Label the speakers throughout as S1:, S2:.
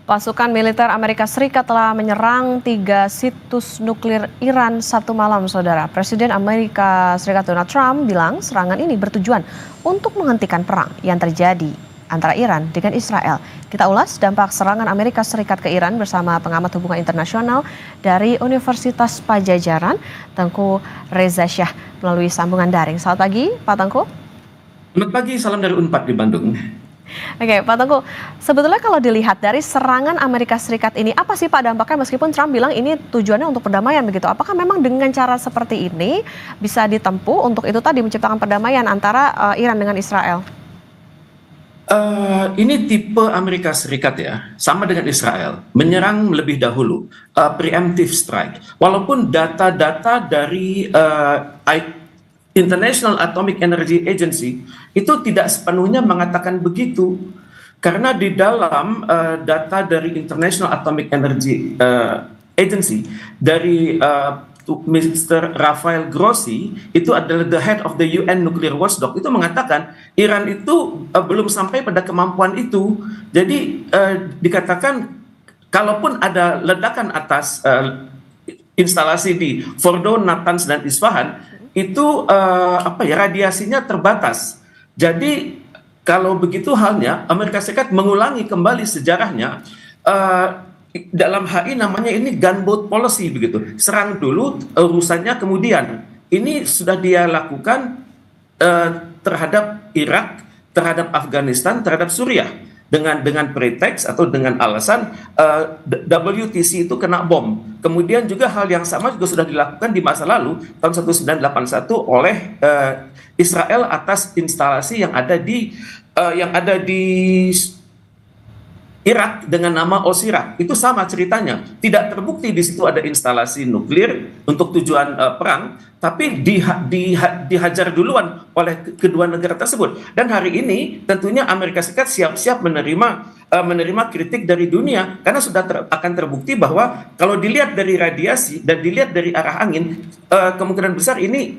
S1: Pasukan militer Amerika Serikat telah menyerang 3 situs nuklir Iran Sabtu malam, Saudara. Presiden Amerika Serikat Donald Trump bilang serangan ini bertujuan untuk menghentikan perang yang terjadi antara Iran dengan Israel. Kita ulas dampak serangan Amerika Serikat ke Iran bersama pengamat hubungan internasional dari Universitas Padjadjaran, Tengku Reza Shah, melalui sambungan daring. Selamat pagi, Pak Tengku.
S2: Selamat pagi, salam dari Unpad di Bandung.
S1: Oke, Pak Tengku, sebetulnya kalau dilihat dari serangan Amerika Serikat ini, apa sih Pak dampaknya meskipun Trump bilang ini tujuannya untuk perdamaian begitu? Apakah memang dengan cara seperti ini bisa ditempuh untuk itu tadi menciptakan perdamaian antara Iran dengan Israel?
S2: Ini tipe Amerika Serikat ya, sama dengan Israel, menyerang lebih dahulu, preemptive strike. Walaupun data-data dari International Atomic Energy Agency itu tidak sepenuhnya mengatakan begitu, karena di dalam data dari International Atomic Energy Agency dari Mr. Rafael Grossi, itu adalah the head of the UN Nuclear Watchdog, itu mengatakan Iran itu belum sampai pada kemampuan itu. Jadi dikatakan kalaupun ada ledakan atas instalasi di Fordo, Natanz dan Isfahan, itu radiasinya terbatas. Jadi kalau begitu halnya, Amerika Serikat mengulangi kembali sejarahnya. Dalam HI namanya ini gunboat policy begitu. Serang dulu, urusannya kemudian. Ini sudah dia lakukan terhadap Irak, terhadap Afghanistan, terhadap Suriah dengan pretext atau dengan alasan WTC itu kena bom. Kemudian juga hal yang sama juga sudah dilakukan di masa lalu tahun 1981 oleh Israel atas instalasi yang ada di Irak dengan nama Osirak. Itu sama ceritanya. Tidak terbukti di situ ada instalasi nuklir untuk tujuan perang, tapi dihajar duluan oleh kedua negara tersebut. Dan hari ini tentunya Amerika Serikat siap-siap menerima kritik dari dunia, karena sudah akan terbukti bahwa kalau dilihat dari radiasi dan dilihat dari arah angin, kemungkinan besar ini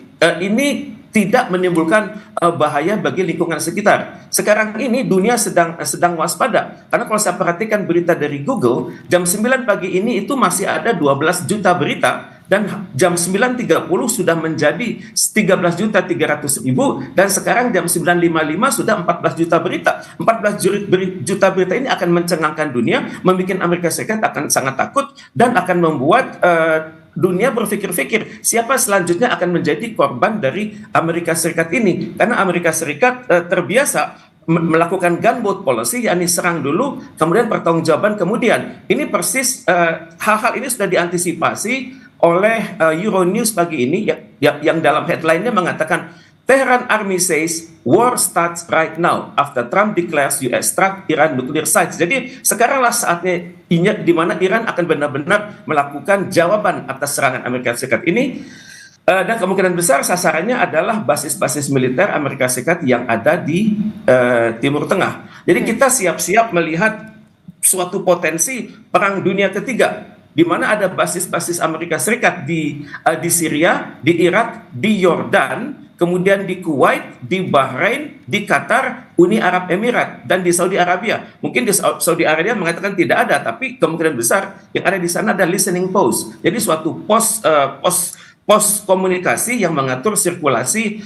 S2: tidak menimbulkan bahaya bagi lingkungan sekitar. Sekarang ini dunia sedang waspada, karena kalau saya perhatikan berita dari Google, jam 9 pagi ini itu masih ada 12 juta berita, dan jam 9.30 sudah menjadi 13.300.000, dan sekarang jam 9.55 sudah 14 juta berita. 14 juta berita ini akan mencengangkan dunia, membuat Amerika Serikat akan sangat takut, dan akan membuat dunia berpikir-pikir siapa selanjutnya akan menjadi korban dari Amerika Serikat ini, karena Amerika Serikat terbiasa melakukan gunboat policy, yakni serang dulu kemudian pertanggungjawaban kemudian. Ini persis hal-hal ini sudah diantisipasi oleh Euronews pagi ini yang dalam headline-nya mengatakan Tehran Army says war starts right now after Trump declares US struck Iran nuclear sites. Jadi sekaranglah saatnya di mana Iran akan benar-benar melakukan jawaban atas serangan Amerika Serikat ini. Dan kemungkinan besar sasarannya adalah basis-basis militer Amerika Serikat yang ada di Timur Tengah. Jadi kita siap-siap melihat suatu potensi perang dunia ketiga, di mana ada basis-basis Amerika Serikat di Syria, di Irak, di Yordan, kemudian di Kuwait, di Bahrain, di Qatar, Uni Arab Emirat, dan di Saudi Arabia. Mungkin di Saudi Arabia mengatakan tidak ada, tapi kemungkinan besar yang ada di sana ada listening post. Jadi suatu pos komunikasi yang mengatur sirkulasi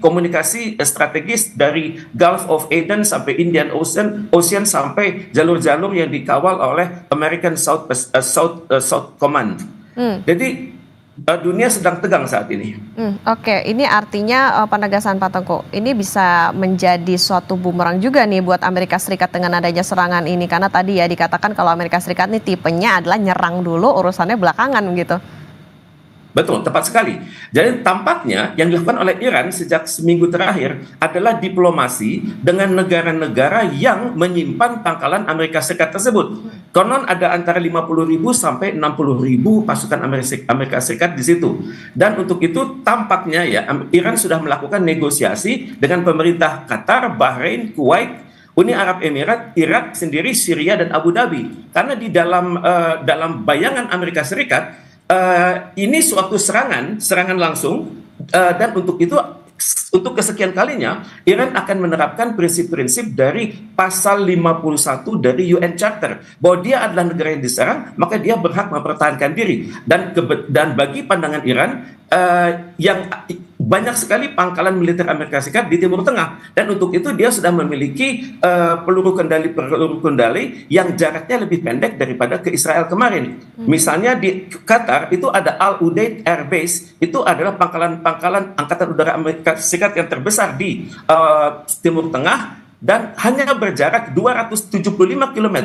S2: komunikasi strategis dari Gulf of Aden sampai Indian Ocean sampai jalur-jalur yang dikawal oleh American South Command. Jadi dunia sedang tegang saat ini.
S1: Oke, ini artinya penegasan Pak Tengku, ini bisa menjadi suatu bumerang juga nih buat Amerika Serikat dengan adanya serangan ini, karena tadi ya dikatakan kalau Amerika Serikat ini tipenya adalah nyerang dulu, urusannya belakangan gitu.
S2: Betul, tepat sekali. Jadi tampaknya yang dilakukan oleh Iran sejak seminggu terakhir adalah diplomasi dengan negara-negara yang menyimpan pangkalan Amerika Serikat tersebut. Konon ada antara 50.000 sampai 60.000 pasukan Amerika Serikat di situ. Dan untuk itu tampaknya ya Iran sudah melakukan negosiasi dengan pemerintah Qatar, Bahrain, Kuwait, Uni Arab Emirat, Irak sendiri, Syria dan Abu Dhabi. Karena di dalam bayangan Amerika Serikat ini suatu serangan langsung, dan untuk itu untuk kesekian kalinya Iran akan menerapkan prinsip-prinsip dari pasal 51 dari UN Charter bahwa dia adalah negara yang diserang maka dia berhak mempertahankan diri, dan bagi pandangan Iran yang banyak sekali pangkalan militer Amerika Serikat di Timur Tengah, dan untuk itu dia sudah memiliki peluru kendali yang jaraknya lebih pendek daripada ke Israel kemarin. Misalnya di Qatar itu ada Al Udeid Air Base, itu adalah pangkalan angkatan udara Amerika Serikat yang terbesar di Timur Tengah dan hanya berjarak 275 km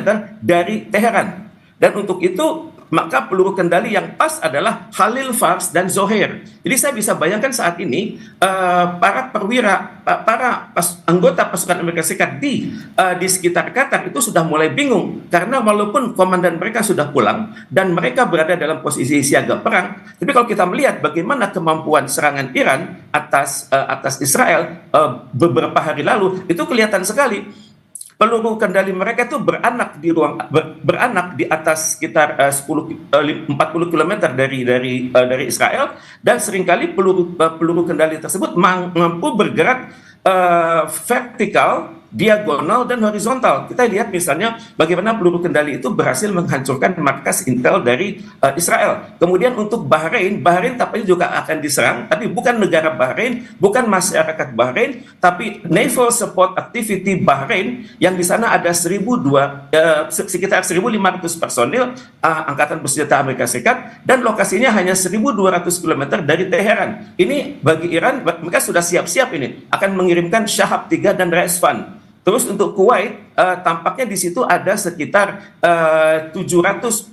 S2: dari Teheran. Dan untuk itu maka peluru kendali yang pas adalah Khalil Fars dan Zohair. Jadi saya bisa bayangkan saat ini para perwira, anggota pasukan Amerika Serikat di sekitar Qatar itu sudah mulai bingung karena walaupun komandan mereka sudah pulang dan mereka berada dalam posisi siaga perang, tapi kalau kita melihat bagaimana kemampuan serangan Iran atas Israel beberapa hari lalu, itu kelihatan sekali. Peluru kendali mereka itu beranak di atas sekitar 40 km dari Israel, dan seringkali peluru kendali tersebut mampu bergerak vertikal, diagonal, dan horizontal. Kita lihat misalnya bagaimana peluru kendali itu berhasil menghancurkan markas Intel dari Israel. Kemudian untuk Bahrain tampaknya juga akan diserang, tapi bukan negara Bahrain, bukan masyarakat Bahrain, tapi Naval Support Activity Bahrain, yang di sana ada sekitar 1.500 personil angkatan bersenjata Amerika Serikat, dan lokasinya hanya 1.200 km dari Teheran. Ini bagi Iran, mereka sudah siap-siap ini akan mengirimkan Shahab 3 dan Resvan. Terus untuk Kuwait, tampaknya di situ ada sekitar 700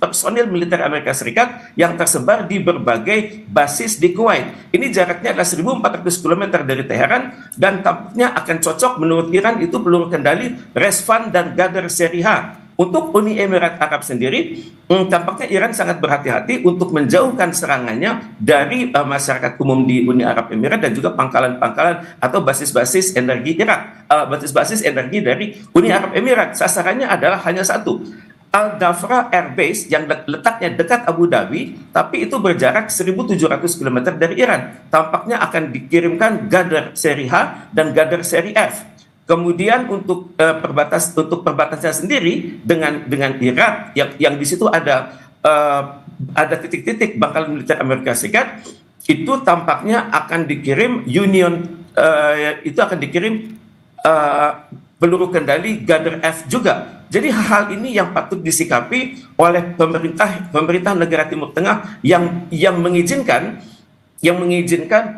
S2: personil militer Amerika Serikat yang tersebar di berbagai basis di Kuwait. Ini jaraknya adalah 1.400 km dari Teheran, dan tampaknya akan cocok menurut Iran itu peluru kendali Resvan dan Ghadar seri H. Untuk Uni Emirat Arab sendiri, tampaknya Iran sangat berhati-hati untuk menjauhkan serangannya dari masyarakat umum di Uni Arab Emirat dan juga pangkalan-pangkalan atau basis-basis energi Irak, basis-basis energi dari Uni Arab Emirat. Sasarannya adalah hanya satu, Al Dhafra Air Base yang letaknya dekat Abu Dhabi, tapi itu berjarak 1.700 km dari Iran. Tampaknya akan dikirimkan Ghadar seri H dan Ghadar seri F. Kemudian untuk perbatasannya sendiri dengan Irak yang di situ ada titik-titik pangkalan militer Amerika Serikat, itu tampaknya akan dikirim peluru kendali Ghadar F juga. Jadi hal ini yang patut disikapi oleh pemerintah negara Timur Tengah yang mengizinkan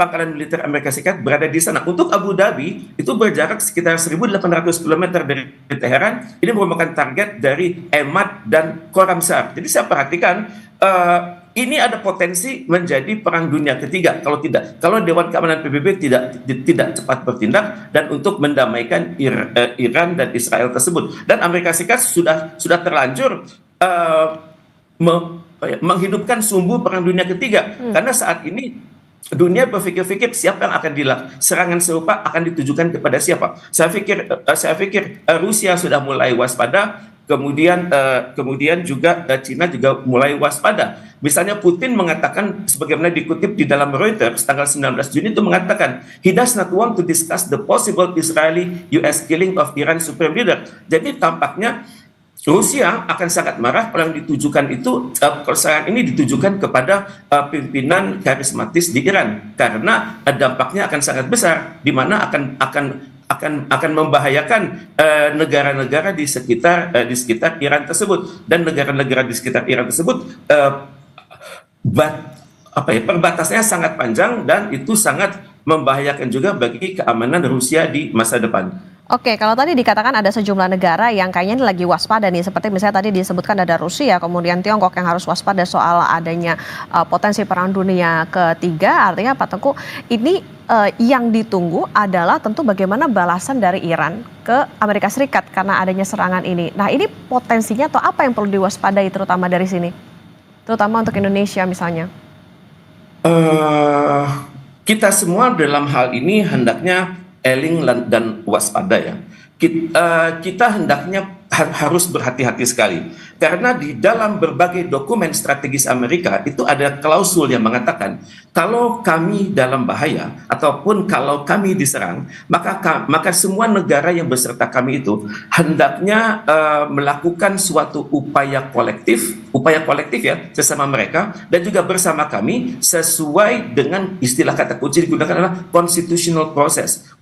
S2: pangkalan militer Amerika Serikat berada di sana. Untuk Abu Dhabi itu berjarak sekitar 1.800 km dari Teheran. Ini merupakan target dari Emad dan Khorramshahr. Jadi saya perhatikan ini ada potensi menjadi perang dunia ketiga kalau Dewan Keamanan PBB tidak cepat bertindak dan untuk mendamaikan Iran dan Israel tersebut. Dan Amerika Serikat sudah terlanjur menghidupkan sumbu perang dunia ketiga, karena saat ini dunia berpikir-pikir siapa yang akan serangan serupa akan ditujukan kepada siapa. Saya pikir Rusia sudah mulai waspada, kemudian juga Cina juga mulai waspada. Misalnya Putin mengatakan, sebagaimana dikutip di dalam Reuters tanggal 19 Juni itu mengatakan, he does not want to discuss the possible Israeli-US killing of Iran supreme leader. Jadi tampaknya Rusia akan sangat marah kalau yang ditujukan itu, serangan ini ditujukan kepada pimpinan karismatis di Iran, karena dampaknya akan sangat besar, di mana akan membahayakan negara-negara di sekitar Iran tersebut, dan negara-negara di sekitar Iran tersebut perbatasannya sangat panjang dan itu sangat membahayakan juga bagi keamanan Rusia di masa depan.
S1: Oke, kalau tadi dikatakan ada sejumlah negara yang kayaknya ini lagi waspada nih, seperti misalnya tadi disebutkan ada Rusia, kemudian Tiongkok yang harus waspada soal adanya potensi perang dunia ketiga. Artinya Pak Tengku, ini yang ditunggu adalah tentu bagaimana balasan dari Iran ke Amerika Serikat karena adanya serangan ini. Nah, ini potensinya atau apa yang perlu diwaspadai terutama dari sini? Terutama untuk Indonesia misalnya.
S2: Kita semua dalam hal ini hendaknya eling dan waspada ya. Kita hendaknya harus berhati-hati sekali karena di dalam berbagai dokumen strategis Amerika itu ada klausul yang mengatakan kalau kami dalam bahaya ataupun kalau kami diserang maka semua negara yang beserta kami itu hendaknya melakukan suatu upaya kolektif ya sesama mereka dan juga bersama kami sesuai dengan istilah kata kunci digunakan adalah constitutional process.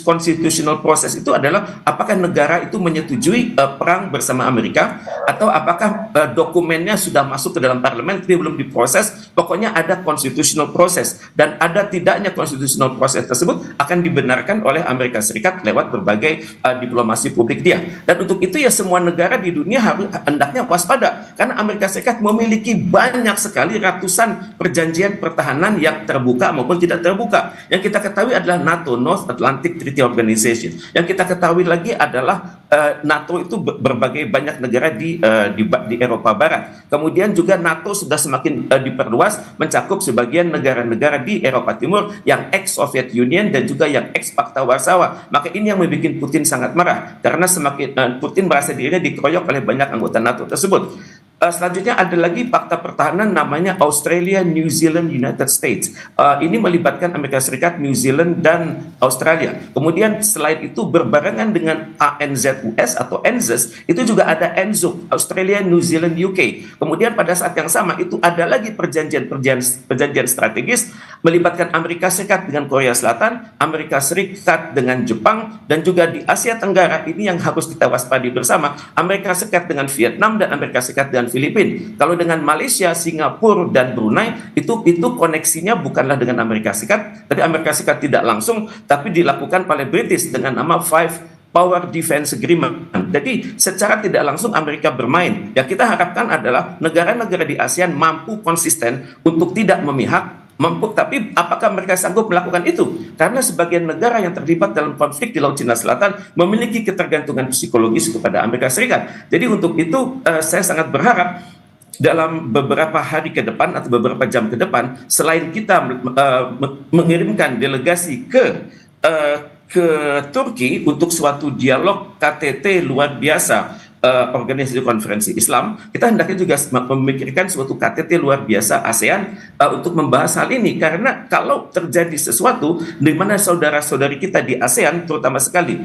S2: Constitutional process itu adalah apakah negara itu menyetujui perang bersama Amerika atau apakah dokumennya sudah masuk ke dalam parlemen tapi belum diproses. Pokoknya ada constitutional process dan ada tidaknya constitutional process tersebut akan dibenarkan oleh Amerika Serikat lewat berbagai diplomasi publik dia. Dan untuk itu ya semua negara di dunia harus hendaknya waspada karena Amerika Serikat memiliki banyak sekali ratusan perjanjian pertahanan yang terbuka maupun tidak terbuka. Yang kita ketahui adalah NATO, North Atlantic Treaty Organization. Yang kita ketahui lagi adalah NATO itu berbagai banyak negara di Eropa Barat. Kemudian juga NATO sudah semakin diperluas mencakup sebagian negara-negara di Eropa Timur yang ex-Soviet Union dan juga yang ex-Pakta Warsawa. Maka ini yang membuat Putin sangat marah karena semakin Putin merasa dirinya dikeroyok oleh banyak anggota NATO tersebut. Selanjutnya ada lagi fakta pertahanan namanya Australia, New Zealand, United States. Ini melibatkan Amerika Serikat, New Zealand, dan Australia. Kemudian selain itu berbarengan dengan ANZUS atau ANZUS, itu juga ada ANZUK, Australia, New Zealand, UK. Kemudian pada saat yang sama itu ada lagi perjanjian strategis melibatkan Amerika Serikat dengan Korea Selatan, Amerika Serikat dengan Jepang, dan juga di Asia Tenggara ini yang harus kita waspadi bersama, Amerika Serikat dengan Vietnam dan Amerika Serikat dengan Filipina. Kalau dengan Malaysia, Singapura, dan Brunei itu koneksinya bukanlah dengan Amerika Serikat, tapi Amerika Serikat tidak langsung, tapi dilakukan oleh British dengan nama Five Power Defense Agreement. Jadi secara tidak langsung Amerika bermain. Yang kita harapkan adalah negara-negara di ASEAN mampu konsisten untuk tidak memihak, tapi apakah mereka sanggup melakukan itu? Karena sebagian negara yang terlibat dalam konflik di Laut Cina Selatan memiliki ketergantungan psikologis kepada Amerika Serikat. Jadi untuk itu saya sangat berharap dalam beberapa hari ke depan atau beberapa jam ke depan, selain kita mengirimkan delegasi ke Turki untuk suatu dialog KTT luar biasa, organisasi konferensi Islam, kita hendaknya juga memikirkan suatu KTT luar biasa ASEAN untuk membahas hal ini, karena kalau terjadi sesuatu di mana saudara-saudari kita di ASEAN, terutama sekali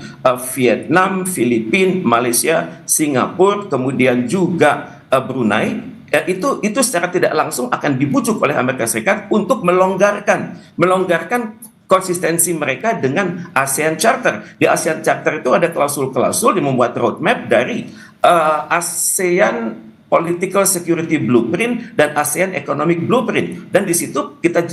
S2: Vietnam, Filipina, Malaysia, Singapura, kemudian juga Brunei, itu secara tidak langsung akan dibujuk oleh Amerika Serikat untuk melonggarkan konsistensi mereka dengan ASEAN Charter. Di ASEAN Charter itu ada klausul-klausul yang membuat roadmap dari ASEAN Political Security Blueprint dan ASEAN Economic Blueprint. Dan di situ kita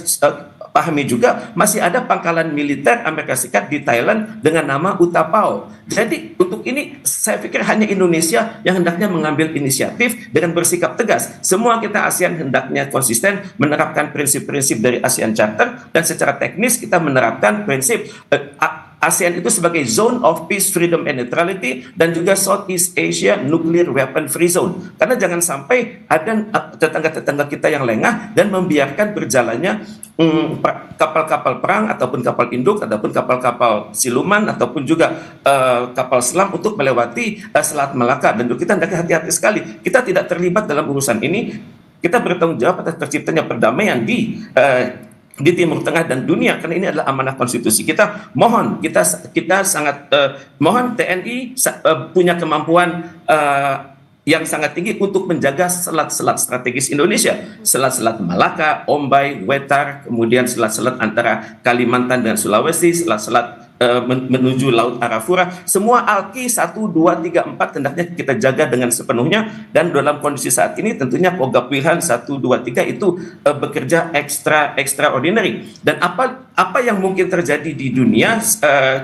S2: pahami juga masih ada pangkalan militer Amerika Serikat di Thailand dengan nama Utapao. Jadi untuk ini saya pikir hanya Indonesia yang hendaknya mengambil inisiatif dengan bersikap tegas. Semua kita ASEAN hendaknya konsisten menerapkan prinsip-prinsip dari ASEAN Charter, dan secara teknis kita menerapkan prinsip ASEAN itu sebagai Zone of Peace, Freedom and Neutrality, dan juga Southeast Asia Nuclear Weapon Free Zone. Karena jangan sampai ada tetangga-tetangga kita yang lengah dan membiarkan berjalannya kapal-kapal perang ataupun kapal induk ataupun kapal-kapal siluman ataupun juga kapal selam untuk melewati Selat Malaka. Dan kita hendaknya hati-hati sekali. Kita tidak terlibat dalam urusan ini. Kita bertanggung jawab atas terciptanya perdamaian di Timur Tengah dan dunia, karena ini adalah amanah konstitusi kita. Mohon kita sangat mohon TNI punya kemampuan yang sangat tinggi untuk menjaga selat-selat strategis Indonesia, selat-selat Malaka, Ombai, Wetar, kemudian selat-selat antara Kalimantan dan Sulawesi, selat-selat menuju Laut Arafura. Semua ALKI 1, 2, 3, 4 hendaknya kita jaga dengan sepenuhnya, dan dalam kondisi saat ini tentunya Kogab Wilhan 1, 2, 3 itu bekerja extraordinary. Dan apa yang mungkin terjadi di dunia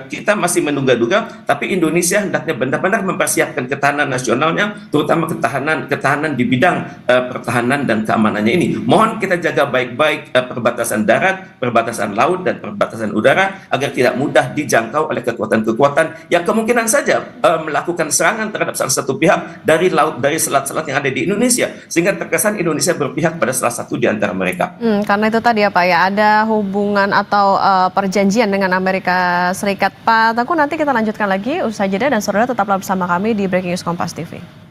S2: kita masih menduga-duga, tapi Indonesia hendaknya benar-benar mempersiapkan ketahanan nasionalnya, terutama ketahanan di bidang pertahanan dan keamanannya ini. Mohon kita jaga baik-baik perbatasan darat, perbatasan laut, dan perbatasan udara agar tidak mudah dijangkau oleh kekuatan-kekuatan yang kemungkinan saja melakukan serangan terhadap salah satu pihak dari selat-selat yang ada di Indonesia, sehingga terkesan Indonesia berpihak pada salah satu di antara mereka.
S1: Karena itu tadi ya Pak ya, ada hubungan atau atau perjanjian dengan Amerika Serikat. Pak Teguh, nanti kita lanjutkan lagi usai jeda dan saudara tetaplah bersama kami di Breaking News Kompas TV.